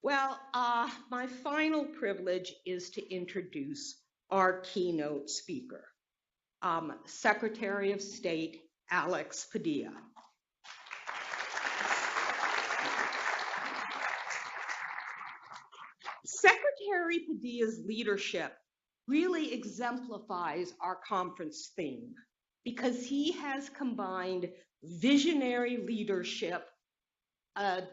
My final privilege is to introduce our keynote speaker, Secretary of State Alex Padilla. Secretary Padilla's leadership really exemplifies our conference theme because he has combined visionary leadership,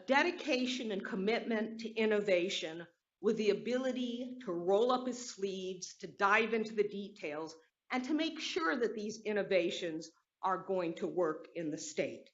dedication and commitment to innovation with the ability to roll up his sleeves, to dive into the details, and to make sure that these innovations are going to work in the state.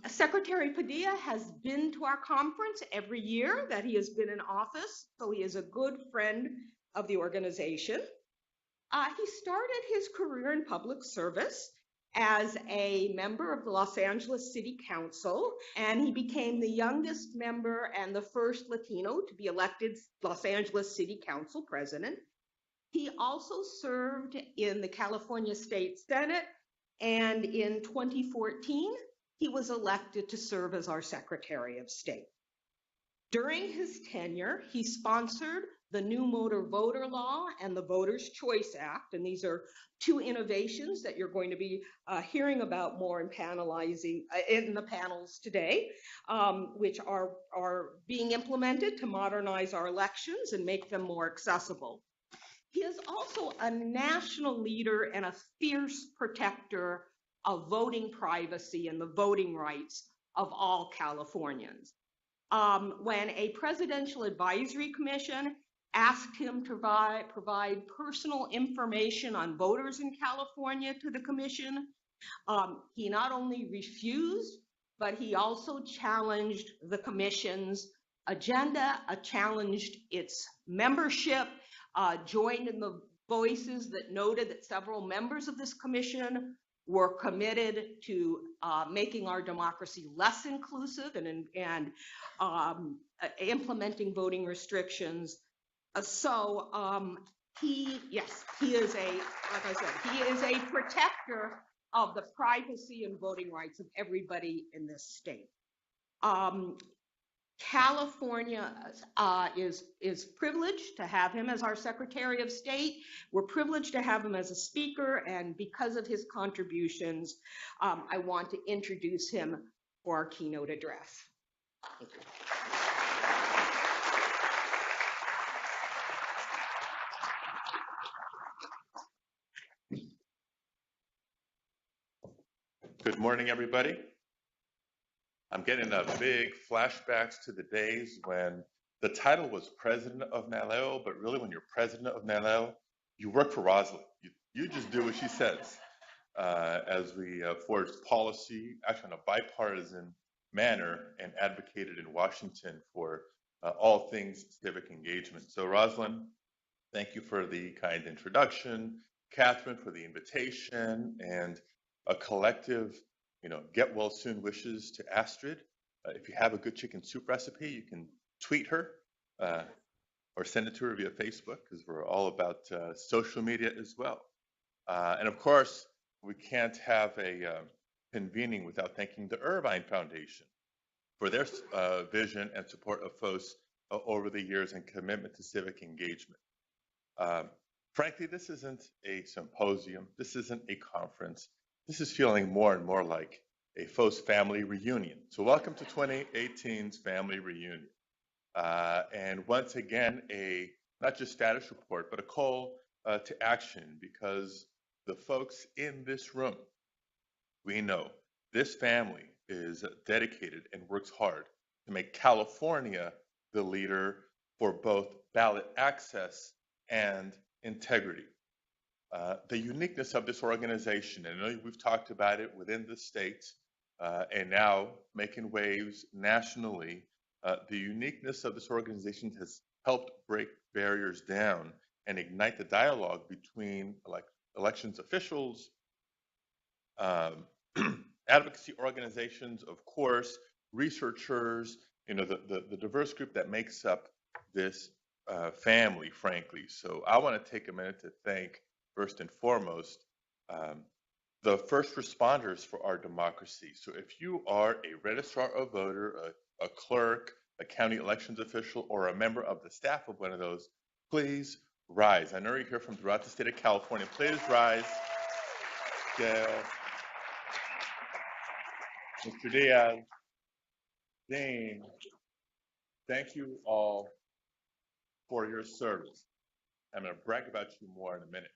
Secretary Padilla has been to our conference every year that he has been in office, so he is a good friend of the organization. He started his career in public service as a member of the Los Angeles City Council, and he became the youngest member and the first Latino to be elected Los Angeles City Council president. He also served in the California State Senate, and in 2014, he was elected to serve as our Secretary of State. During his tenure, he sponsored the new motor voter law and the Voters' Choice Act, and these are two innovations that you're going to be hearing about more in panelizing in the panels today, which are being implemented to modernize our elections and make them more accessible. He is also a national leader and a fierce protector of voting privacy and the voting rights of all Californians. When a presidential advisory commission asked him to provide personal information on voters in California to the commission, he not only refused, but he also challenged the commission's agenda, challenged its membership, joined in the voices that noted that several members of this commission were committed to making our democracy less inclusive and implementing voting restrictions. He is a protector of the privacy and voting rights of everybody in this state. California is privileged to have him as our Secretary of State. We're privileged to have him as a speaker, and because of his contributions, I want to introduce him for our keynote address. Thank you. Good morning, everybody. I'm getting big flashbacks to the days when the title was President of NALEO, but really when you're President of NALEO, you work for Rosalind. You just do what she says as we forged policy, actually in a bipartisan manner, and advocated in Washington for all things civic engagement. So Rosalind, thank you for the kind introduction. Catherine for the invitation, and a collective get well soon wishes to Astrid. If you have a good chicken soup recipe, you can tweet her or send it to her via Facebook, because we're all about social media as well. And of course, we can't have a convening without thanking the Irvine Foundation for their vision and support of FoCE over the years and commitment to civic engagement. Frankly, this isn't a symposium. This isn't a conference. This is feeling more and more like a FoCE family reunion. So welcome to 2018's family reunion. And once again, not just status report, but a call to action, because the folks in this room, we know this family is dedicated and works hard to make California the leader for both ballot access and integrity. The uniqueness of this organization, and I know we've talked about it within the state and now making waves nationally, the uniqueness of this organization has helped break barriers down and ignite the dialogue between elections officials, advocacy organizations, of course, researchers, the diverse group that makes up this family, frankly. So I want to take a minute to thank, first and foremost, the first responders for our democracy. So if you are a registrar of voter, a clerk, a county elections official, or a member of the staff of one of those, please rise. I know you're here from throughout the state of California. Please rise. Gail, Mr. Diaz, Dean, thank you all for your service. I'm going to brag about you more in a minute,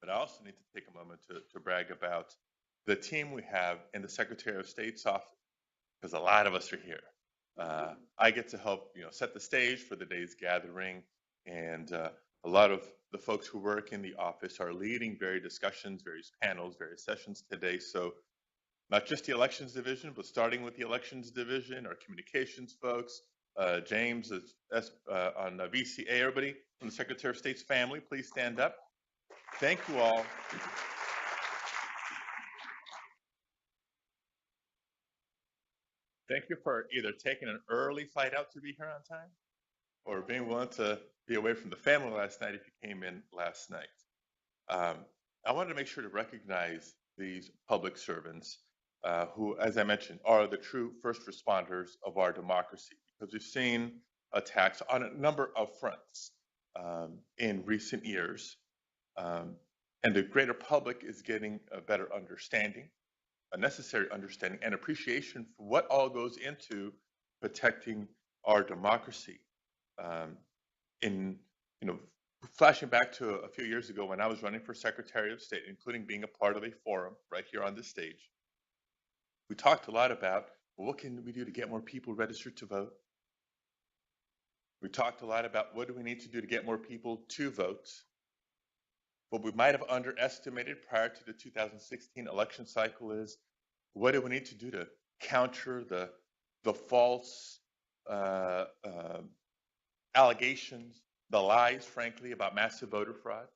but I also need to take a moment to brag about the team we have in the Secretary of State's office, because a lot of us are here. I get to help, set the stage for the day's gathering, and a lot of the folks who work in the office are leading various discussions, various panels, various sessions today. So not just the elections division, but starting with the elections division, our communications folks, James is on VCA, everybody from the Secretary of State's family, please stand up. Thank you all. Thank you for either taking an early flight out to be here on time or being willing to be away from the family last night if you came in last night. I wanted to make sure to recognize these public servants who, as I mentioned, are the true first responders of our democracy, because we've seen attacks on a number of fronts in recent years. And the greater public is getting a better understanding, a necessary understanding and appreciation for what all goes into protecting our democracy. Flashing back to a few years ago when I was running for Secretary of State, including being a part of a forum right here on this stage, we talked a lot about, well, what can we do to get more people registered to vote? We talked a lot about what do we need to do to get more people to vote? What we might have underestimated prior to the 2016 election cycle is, what do we need to do to counter the false allegations, the lies, frankly, about massive voter fraud?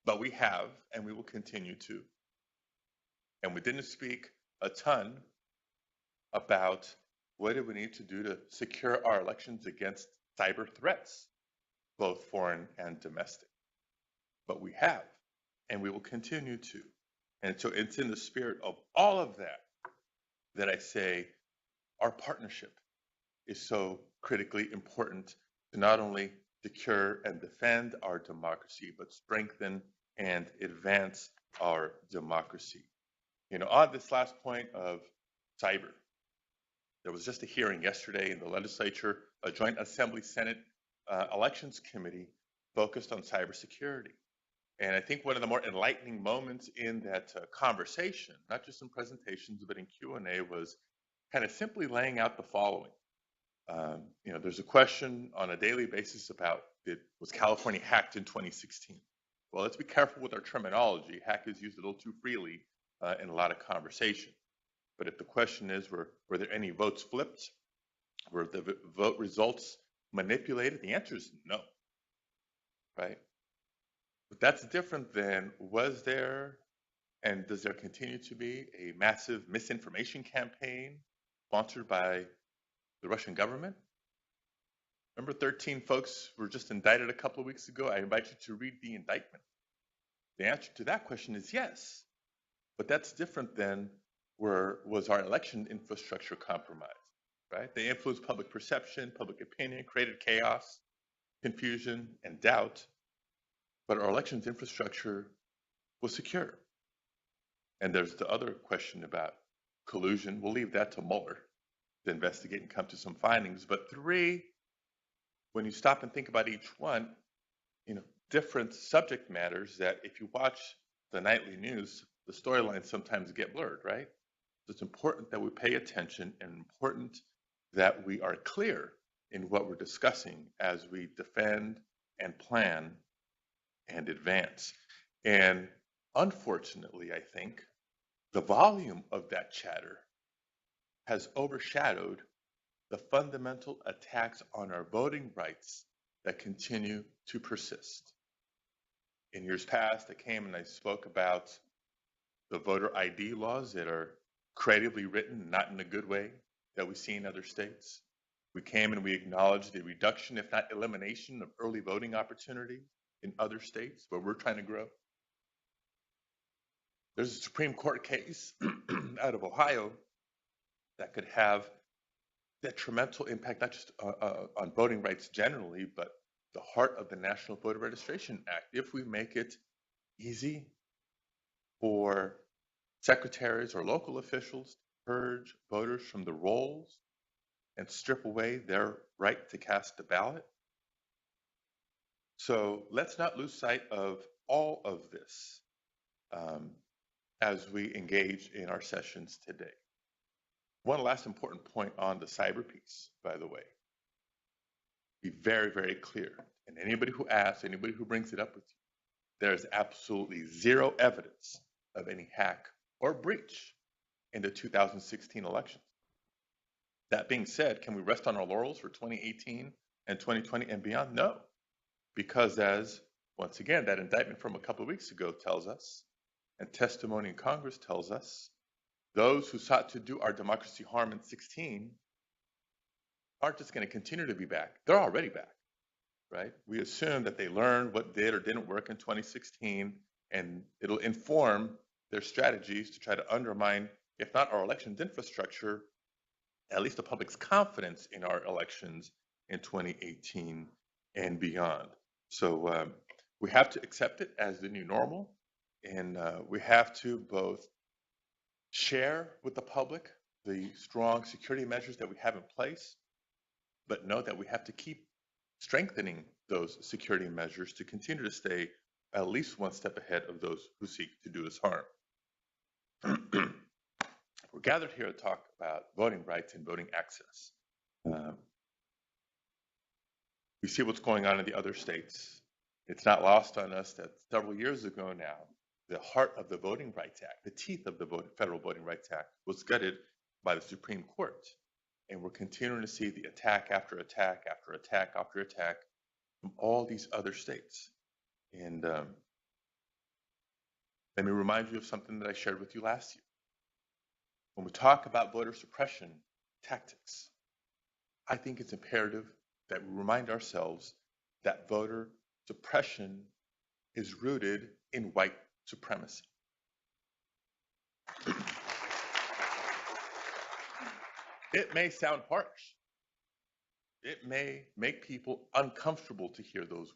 But we have, and we will continue to. And we didn't speak a ton about what do we need to do to secure our elections against cyber threats, both foreign and domestic. But we have, and we will continue to. And so it's in the spirit of all of that I say our partnership is so critically important to not only secure and defend our democracy, but strengthen and advance our democracy. On this last point of cyber, there was just a hearing yesterday in the legislature, a Joint Assembly Senate Elections Committee focused on cybersecurity. And I think one of the more enlightening moments in that conversation, not just in presentations, but in Q&A, was kind of simply laying out the following. There's a question on a daily basis about, was California hacked in 2016? Well, let's be careful with our terminology. Hack is used a little too freely in a lot of conversation. But if the question is, were there any votes flipped? Were the vote results manipulated? The answer is no, right? But that's different than, was there and does there continue to be a massive misinformation campaign sponsored by the Russian government? Remember 13 folks were just indicted a couple of weeks ago? I invite you to read the indictment. The answer to that question is yes, but that's different than was our election infrastructure compromised, right? They influenced public perception, public opinion, created chaos, confusion, and doubt. But our elections infrastructure was secure. And there's the other question about collusion. We'll leave that to Mueller to investigate and come to some findings. But 3, when you stop and think about each one, different subject matters that if you watch the nightly news, the storylines sometimes get blurred, right? So it's important that we pay attention and important that we are clear in what we're discussing as we defend and plan and advance. And unfortunately, I think the volume of that chatter has overshadowed the fundamental attacks on our voting rights that continue to persist. In years past, I came and I spoke about the voter ID laws that are creatively written, not in a good way, that we see in other states. We came and we acknowledged the reduction, if not elimination, of early voting opportunity in other states where we're trying to grow. There's a Supreme Court case out of Ohio that could have detrimental impact, not just on voting rights generally, but the heart of the National Voter Registration Act. If we make it easy for secretaries or local officials to purge voters from the rolls and strip away their right to cast a ballot. So let's not lose sight of all of this as we engage in our sessions today. One last important point on the cyber piece, by the way. Be very, very clear. And anybody who asks, anybody who brings it up with you, there is absolutely zero evidence of any hack or breach in the 2016 elections. That being said, can we rest on our laurels for 2018 and 2020 and beyond? No, because as, once again, that indictment from a couple of weeks ago tells us, and testimony in Congress tells us, those who sought to do our democracy harm in 2016 aren't just going to continue to be back. They're already back, right? We assume that they learned what did or didn't work in 2016, and it'll inform their strategies to try to undermine, if not our elections infrastructure, at least the public's confidence in our elections in 2018 and beyond. So we have to accept it as the new normal, and we have to both share with the public the strong security measures that we have in place, but know that we have to keep strengthening those security measures to continue to stay at least one step ahead of those who seek to do us harm. We're gathered here to talk about voting rights and voting access. We see what's going on in the other states. It's not lost on us that several years ago now, the heart of the Voting Rights Act, the teeth of the Federal Voting Rights Act, was gutted by the Supreme Court. And we're continuing to see the attack after attack after attack after attack from all these other states. And let me remind you of something that I shared with you last year. When we talk about voter suppression tactics, I think it's imperative that we remind ourselves that voter suppression is rooted in white supremacy. It may sound harsh. It may make people uncomfortable to hear those words,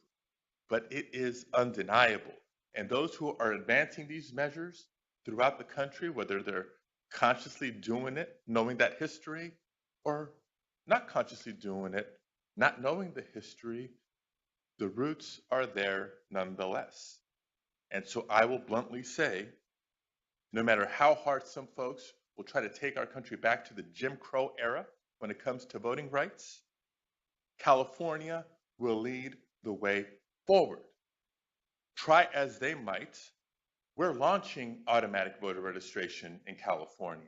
but it is undeniable. And those who are advancing these measures throughout the country, whether they're consciously doing it, knowing that history, or not consciously doing it, not knowing the history, the roots are there nonetheless. And so I will bluntly say, no matter how hard some folks will try to take our country back to the Jim Crow era when it comes to voting rights, California will lead the way forward. Try as they might, we're launching automatic voter registration in California.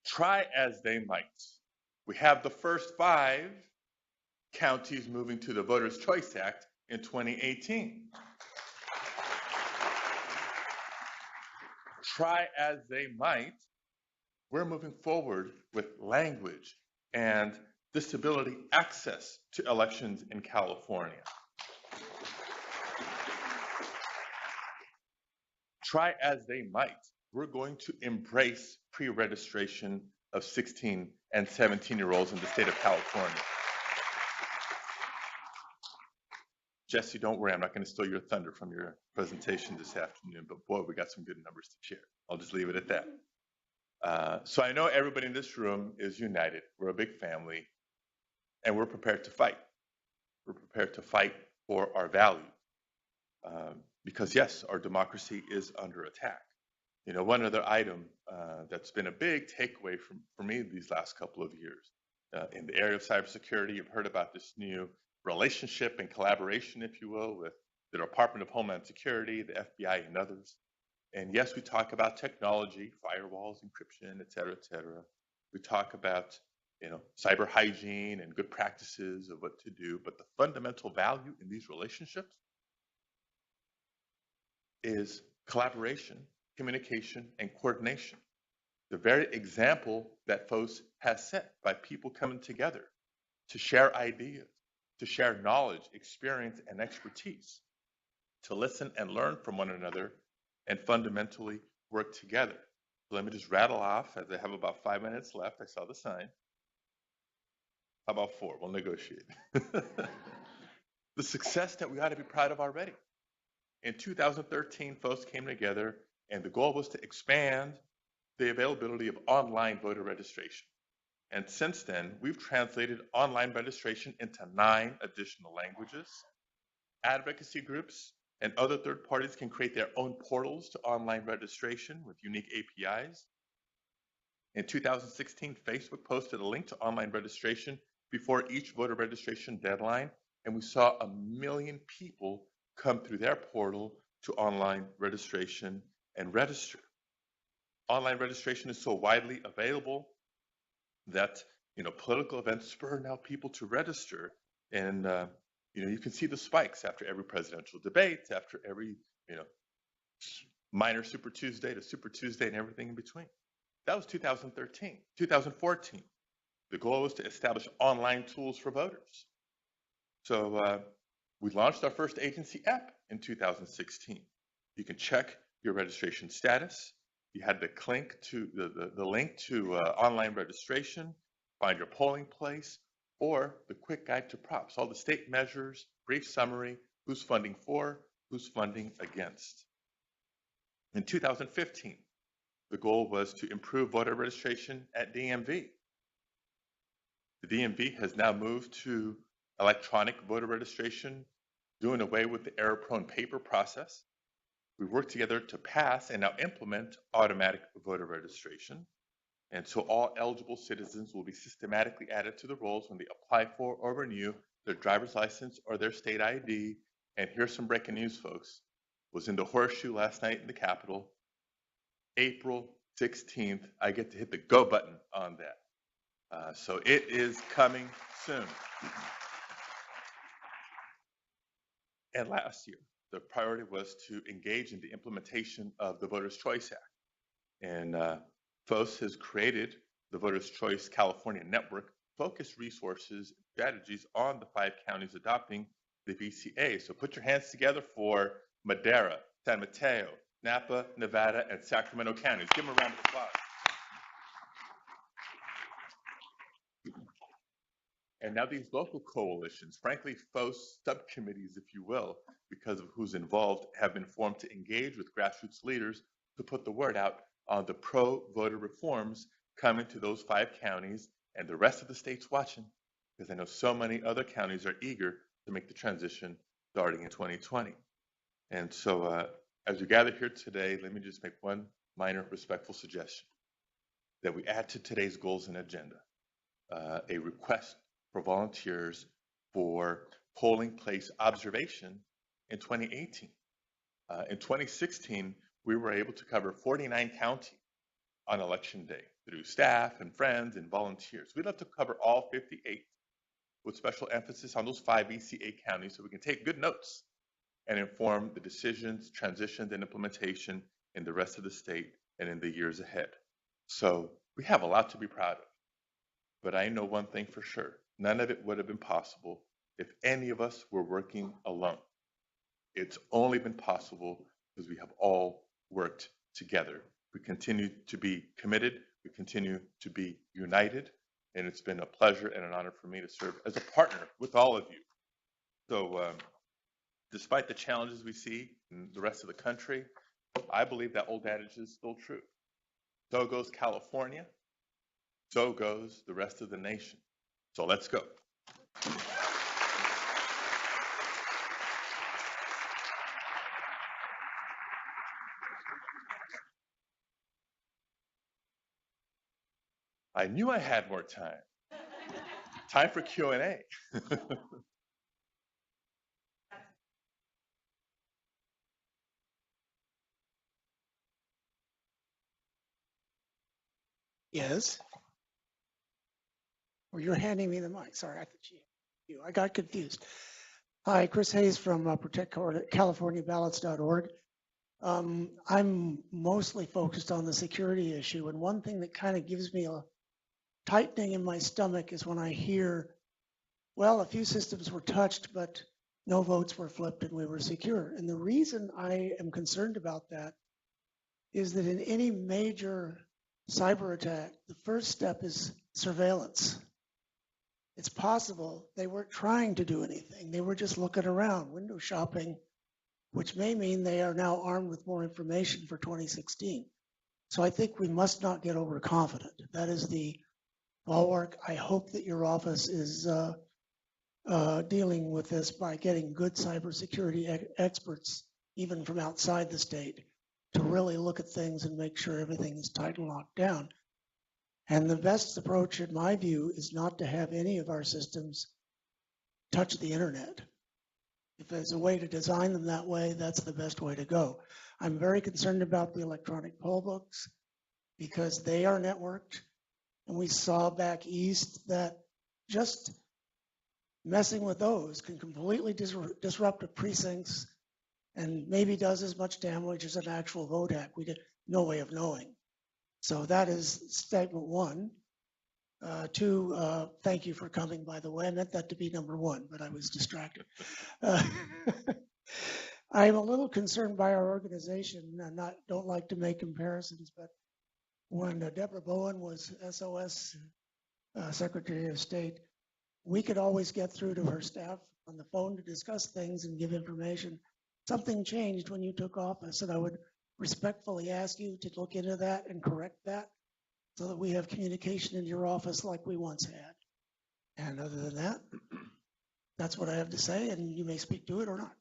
Try as they might. We have the first 5 counties moving to the Voters' Choice Act in 2018. Try as they might, we're moving forward with language and disability access to elections in California. Try as they might, we're going to embrace pre-registration of 16 and 17-year-olds in the state of California. Jesse, don't worry, I'm not going to steal your thunder from your presentation this afternoon, but boy, we got some good numbers to share. I'll just leave it at that. So I know everybody in this room is united. We're a big family, and we're prepared to fight. We're prepared to fight for our values. Because yes, our democracy is under attack. You know, one other item that's been a big takeaway for me these last couple of years. In the area of cybersecurity, you've heard about this new relationship and collaboration, if you will, with the Department of Homeland Security, the FBI, and others. And yes, we talk about technology, firewalls, encryption, et cetera, et cetera. We talk about, you know, cyber hygiene and good practices of what to do. But the fundamental value in these relationships is collaboration, communication, and coordination. The very example that FoCE has set by people coming together to share ideas, to share knowledge, experience, and expertise, to listen and learn from one another, and fundamentally work together. Let me just rattle off as I have about 5 minutes left. I saw the sign. How about 4? We'll negotiate. The success that we ought to be proud of already. In 2013, FoCE came together, and the goal was to expand the availability of online voter registration. And since then, we've translated online registration into 9 additional languages. Advocacy groups and other third parties can create their own portals to online registration with unique APIs. In 2016, Facebook posted a link to online registration before each voter registration deadline, and we saw 1 million people come through their portal to online registration and register. Online registration is so widely available that political events spur now people to register, and you can see the spikes after every presidential debate, after every minor Super Tuesday to Super Tuesday and everything in between. That was 2013. 2014, the goal was to establish online tools for voters. So we launched our first agency app in 2016. You can check your registration status. You had the link to online registration, find your polling place, or the quick guide to props, all the state measures, brief summary, who's funding for, who's funding against. In 2015, the goal was to improve voter registration at DMV. The DMV has now moved to electronic voter registration, doing away with the error-prone paper process. We worked together to pass and now implement automatic voter registration. And so all eligible citizens will be systematically added to the rolls when they apply for or renew their driver's license or their state ID. And here's some breaking news, folks. Was in the horseshoe last night in the Capitol. April 16th, I get to hit the go button on that. So it is coming soon. And last year, the priority was to engage in the implementation of the Voters' Choice Act. And FoCE has created the Voters' Choice California Network, focused resources and strategies on the 5 counties adopting the VCA. So put your hands together for Madera, San Mateo, Napa, Nevada, and Sacramento counties. Give them a round of applause. And now these local coalitions, frankly, FoCE subcommittees, if you will, because of who's involved, have been formed to engage with grassroots leaders to put the word out on the pro-voter reforms coming to those 5 counties and the rest of the states watching, because I know so many other counties are eager to make the transition starting in 2020. And so as we gather here today, let me just make one minor respectful suggestion, that we add to today's goals and agenda a request for volunteers for polling place observation in 2018. In 2016, we were able to cover 49 counties on election day through staff and friends and volunteers. We'd love to cover all 58 with special emphasis on those 5 VCA counties so we can take good notes and inform the decisions, transitions, and implementation in the rest of the state and in the years ahead. So we have a lot to be proud of, but I know one thing for sure. None of it would have been possible if any of us were working alone. It's only been possible because we have all worked together. We continue to be committed. We continue to be united. And it's been a pleasure and an honor for me to serve as a partner with all of you. So despite the challenges we see in the rest of the country, I believe that old adage is still true. So goes California. So goes the rest of the nation. So let's go. I knew I had more time. Time for Q&A. Yes. Well, you're handing me the mic. Sorry, I thought you. I got confused. Hi, Chris Hayes from CaliforniaBallots.org. I'm mostly focused on the security issue, and one thing that kind of gives me a tightening in my stomach is when I hear, well, a few systems were touched, but no votes were flipped and we were secure. And the reason I am concerned about that is that in any major cyber attack, the first step is surveillance. It's possible they weren't trying to do anything. They were just looking around, window shopping, which may mean they are now armed with more information for 2016. So I think we must not get overconfident. That is the bulwark. I hope that your office is dealing with this by getting good cybersecurity experts, even from outside the state, to really look at things and make sure everything is tight and locked down. And the best approach, in my view, is not to have any of our systems touch the internet. If there's a way to design them that way, that's the best way to go. I'm very concerned about the electronic poll books because they are networked. And we saw back east that just messing with those can completely disrupt the precincts and maybe does as much damage as an actual vote hack. We did no way of knowing. So that is statement one. Two, thank you for coming, by the way. I meant that to be number one, but I was distracted. I'm a little concerned by our organization. I don't like to make comparisons, but when Deborah Bowen was SOS Secretary of State, we could always get through to her staff on the phone to discuss things and give information. Something changed when you took office, and I would respectfully ask you to look into that and correct that so that we have communication in your office like we once had. And other than that, that's what I have to say, and you may speak to it or not.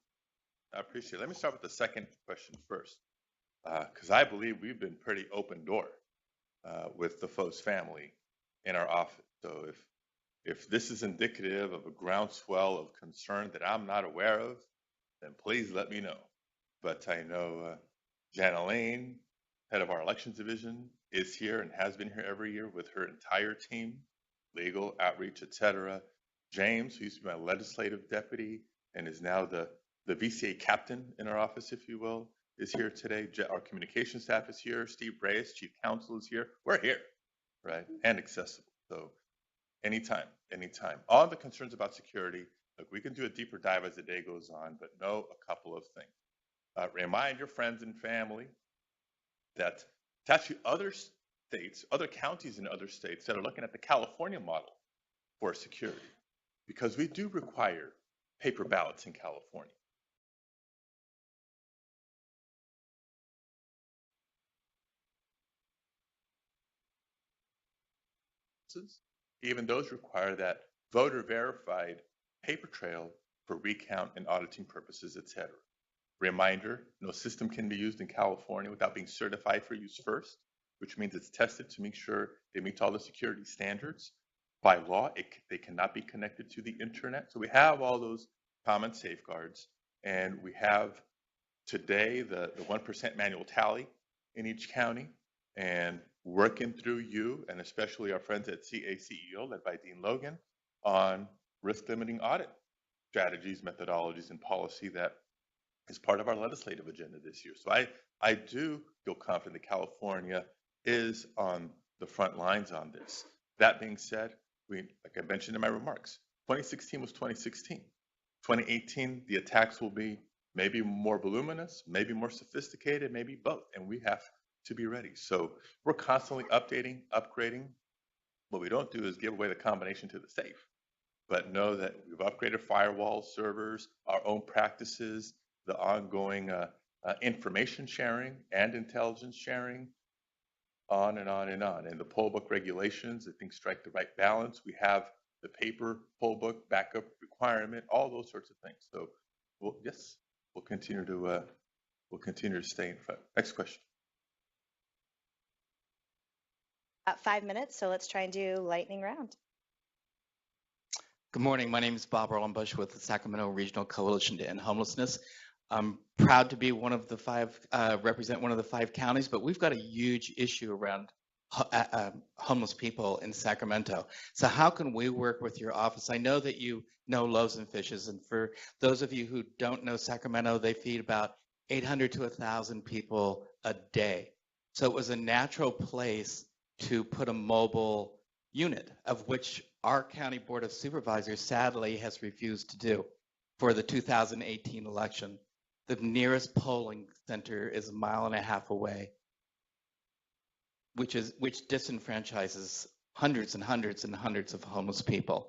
I appreciate it. Let me start with the second question first, because I believe we've been pretty open door with the FoCE family in our office. So if this is indicative of a groundswell of concern that I'm not aware of, then please let me know. But I know Jana Lane, head of our elections division, is here and has been here every year with her entire team, legal, outreach, etc. James, who used to be my legislative deputy and is now the VCA captain in our office, if you will, is here today. Our communication staff is here. Steve Reyes, chief counsel, is here. We're here, right? And accessible. So anytime. All the concerns about security, look, we can do a deeper dive as the day goes on, but know a couple of things. Remind your friends and family that it's actually other states, other counties in other states that are looking at the California model for security, because we do require paper ballots in California. Even those require that voter verified paper trail for recount and auditing purposes, etc. Reminder, no system can be used in California without being certified for use first, which means it's tested to make sure it meets all the security standards. By law, they cannot be connected to the internet. So we have all those common safeguards, and we have today the 1% manual tally in each county, and working through you and especially our friends at CACEO, led by Dean Logan, on risk limiting audit strategies, methodologies, and policy that is part of our legislative agenda this year. So I do feel confident that California is on the front lines on this. That being said, like I mentioned in my remarks, 2016 was 2016. 2018, the attacks will be maybe more voluminous, maybe more sophisticated, maybe both, and we have to be ready. So we're constantly updating, upgrading. What we don't do is give away the combination to the safe, but know that we've upgraded firewalls, servers, our own practices, the ongoing information sharing and intelligence sharing, on and on and on. And the poll book regulations, I think, strike the right balance. We have the paper poll book backup requirement, all those sorts of things. So, we'll continue to stay in front. Next question. About 5 minutes, so let's try and do lightning round. Good morning. My name is Bob Erlenbush with the Sacramento Regional Coalition to End Homelessness. I'm proud to be represent one of the 5 counties, but we've got a huge issue around homeless people in Sacramento. So how can we work with your office? I know that you know Loaves and Fishes, and for those of you who don't know Sacramento, they feed about 800 to 1,000 people a day. So it was a natural place to put a mobile unit, of which our County Board of Supervisors sadly has refused to do for the 2018 election. The nearest polling center is 1.5 miles away. which disenfranchises hundreds and hundreds and hundreds of homeless people.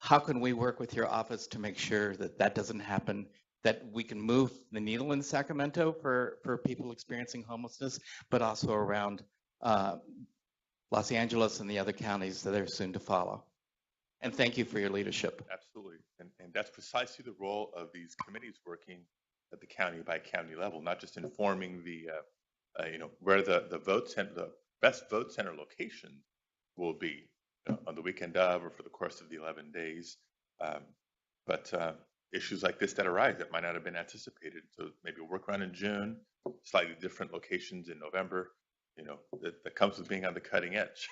How can we work with your office to make sure that that doesn't happen, that we can move the needle in Sacramento for people experiencing homelessness, but also around Los Angeles and the other counties that are soon to follow? And thank you for your leadership. Absolutely. And that's precisely the role of these committees working at the county by county level, not just informing the, where the best vote center location will be on the weekend of or for the course of the 11 days. But issues like this that arise that might not have been anticipated. So maybe a workaround in June, slightly different locations in November, that comes with being on the cutting edge.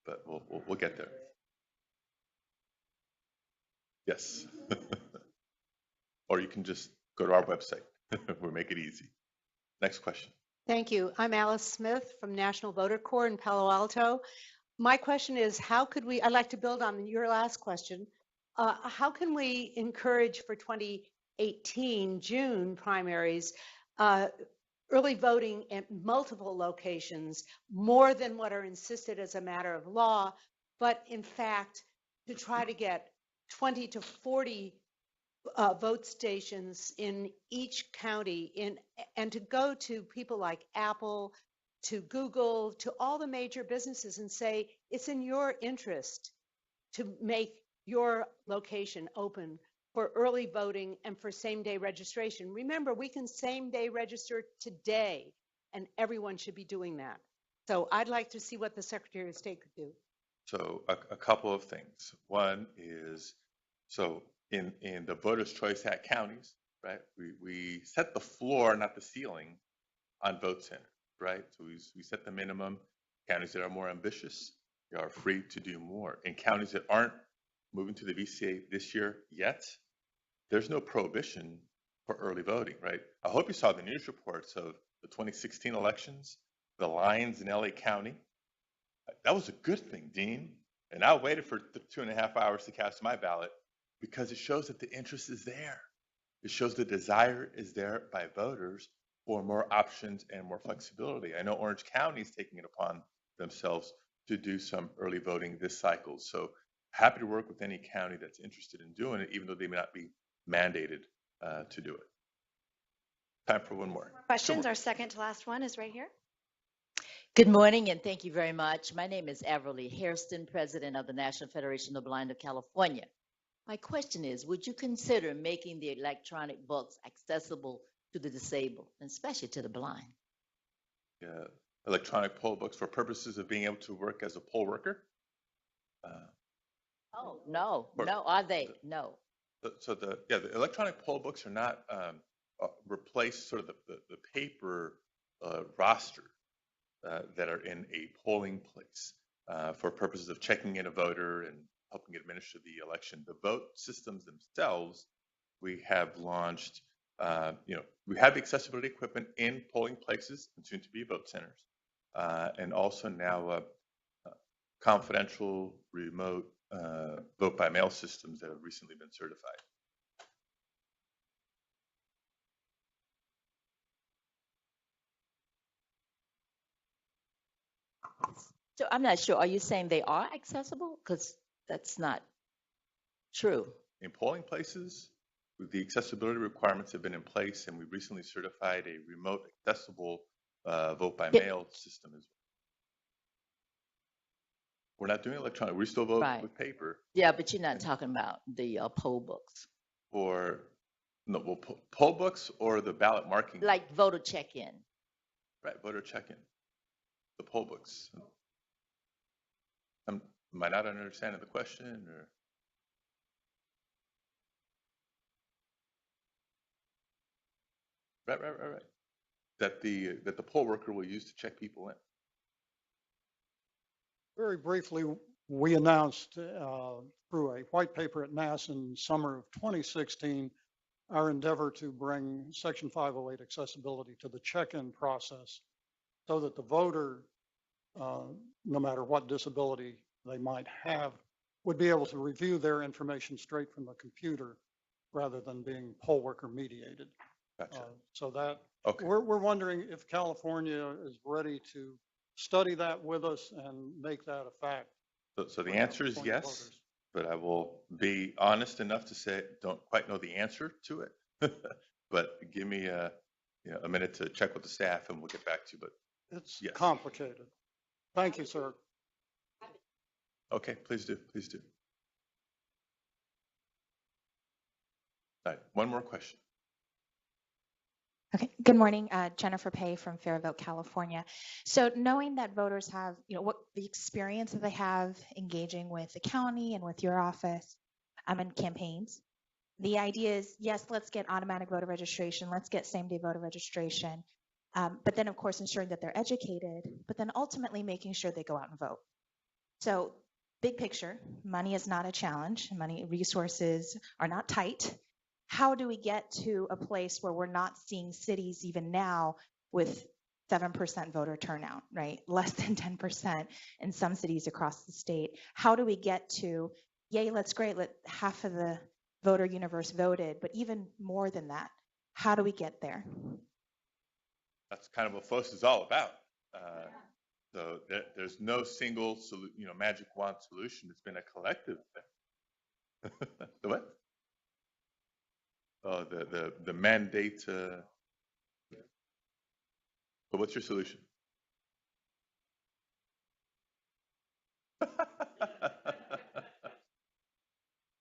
But we'll get there. Yes. Or you can just go to our website. We'll make it easy. Next question. Thank you. I'm Alice Smith from National Voter Corps in Palo Alto. My question is, I'd like to build on your last question. How can we encourage for 2018 June primaries early voting at multiple locations, more than what are insisted as a matter of law, but in fact, to try to get 20 to 40 vote stations in each county and to go to people like Apple, to Google, to all the major businesses and say, it's in your interest to make your location open for early voting and for same-day registration. Remember, we can same-day register today, and everyone should be doing that. So I'd like to see what the Secretary of State could do. So a couple of things. One is, so in the Voters' Choice Act counties, right, we set the floor, not the ceiling, on vote centers, right? So we set the minimum. Counties that are more ambitious, they are free to do more. In counties that aren't moving to the VCA this year yet, there's no prohibition for early voting, right? I hope you saw the news reports of the 2016 elections, the lines in LA County. That was a good thing, Dean. And I waited for 2.5 hours to cast my ballot because it shows that the interest is there. It shows the desire is there by voters for more options and more flexibility. I know Orange County is taking it upon themselves to do some early voting this cycle. So happy to work with any county that's interested in doing it, even though they may not be mandated to do it. Time for one more. Questions. Our second to last one is right here. Good morning, and thank you very much. My name is Everly Hairston, president of the National Federation of the Blind of California. My question is, would you consider making the electronic books accessible to the disabled, and especially to the blind? Yeah, electronic poll books for purposes of being able to work as a poll worker? Oh, no, are they? No. So the electronic poll books are not replace sort of the paper roster that are in a polling place for purposes of checking in a voter and helping administer the election. The vote systems themselves, we have launched, we have the accessibility equipment in polling places and soon to be vote centers, and also now confidential remote vote by mail systems that have recently been certified. So I'm not sure. Are you saying they are accessible? Because that's not true. In polling places, the accessibility requirements have been in place, and we recently certified a remote accessible vote by mail system as well. We're not doing electronic. We still vote with paper. Yeah, but you're not talking about the poll books. Or no, well, poll books or the ballot marking. Like voter check-in. Right, voter check-in. The poll books. Am I not understanding the question, or? Right. That the poll worker will use to check people in. Very briefly, we announced through a white paper at NAS in summer of 2016 our endeavor to bring Section 508 accessibility to the check-in process so that the voter, no matter what disability they might have, would be able to review their information straight from the computer rather than being poll worker mediated. Gotcha. So that Okay. we're wondering if California is ready to study that with us and make that a fact. So the for answer is California yes, voters. but I will be honest enough to say don't quite know the answer to it. But give me a minute to check with the staff and we'll get back to you. But It's yes. complicated. Thank you, sir. Okay, please do. Please do. All right, one more question. Okay, good morning, Jennifer Pay from Fairville, California. So knowing that voters have, what the experience that they have engaging with the county and with your office and campaigns, the idea is, yes, let's get automatic voter registration, let's get same-day voter registration, but then of course ensuring that they're educated, but then ultimately making sure they go out and vote. So big picture, money is not a challenge, money resources are not tight. How do we get to a place where we're not seeing cities even now with 7% voter turnout, right? Less than 10% in some cities across the state. How do we get to, yay, that's great, let half of the voter universe voted, but even more than that, how do we get there? That's kind of what FoCE is all about. So there's no single magic wand solution. It's been a collective thing. The what? Oh, the mandate. But what's your solution?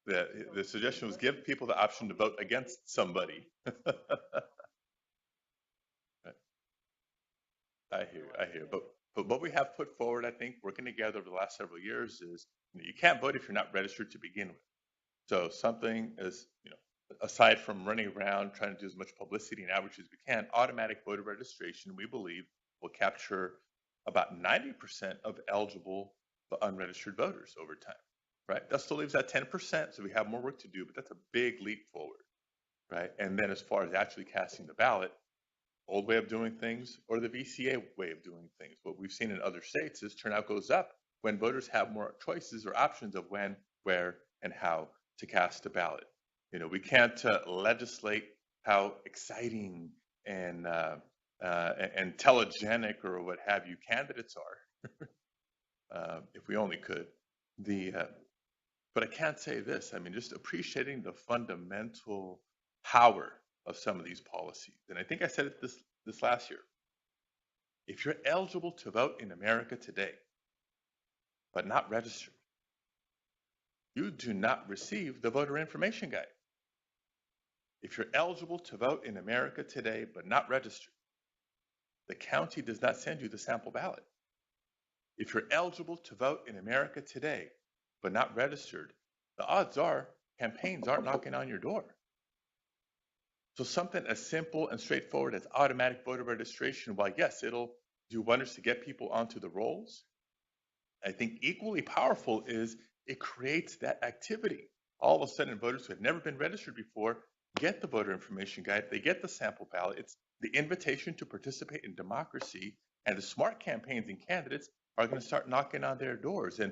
The suggestion was give people the option to vote against somebody. I hear. But what we have put forward, I think, working together over the last several years is you can't vote if you're not registered to begin with. So something is, aside from running around trying to do as much publicity and outreach as we can, automatic voter registration, we believe, will capture about 90% of eligible but unregistered voters over time, right? That still leaves that 10%, so we have more work to do, but that's a big leap forward, right? And then as far as actually casting the ballot, old way of doing things or the VCA way of doing things. What we've seen in other states is turnout goes up when voters have more choices or options of when, where, and how to cast a ballot. We can't legislate how exciting and telegenic or what have you candidates are, if we only could. But I can't say this. I mean, just appreciating the fundamental power of some of these policies. And I think I said it this last year. If you're eligible to vote in America today, but not registered, you do not receive the voter information guide. If you're eligible to vote in America today, but not registered, the county does not send you the sample ballot. If you're eligible to vote in America today, but not registered, the odds are campaigns aren't knocking on your door. So something as simple and straightforward as automatic voter registration, while yes, it'll do wonders to get people onto the rolls, I think equally powerful is it creates that activity. All of a sudden, voters who have never been registered before get the voter information guide, they get the sample ballot. It's the invitation to participate in democracy, and the smart campaigns and candidates are going to start knocking on their doors. And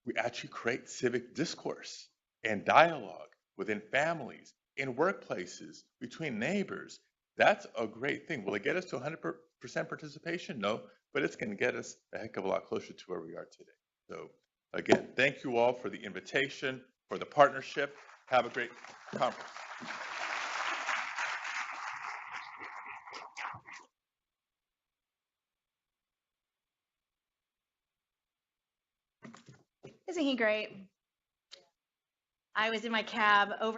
we actually create civic discourse and dialogue within families, in workplaces, between neighbors. That's a great thing. Will it get us to 100% participation? No, but it's going to get us a heck of a lot closer to where we are today. So again, thank you all for the invitation, for the partnership. Have a great conference. Isn't he great? I was in my cab over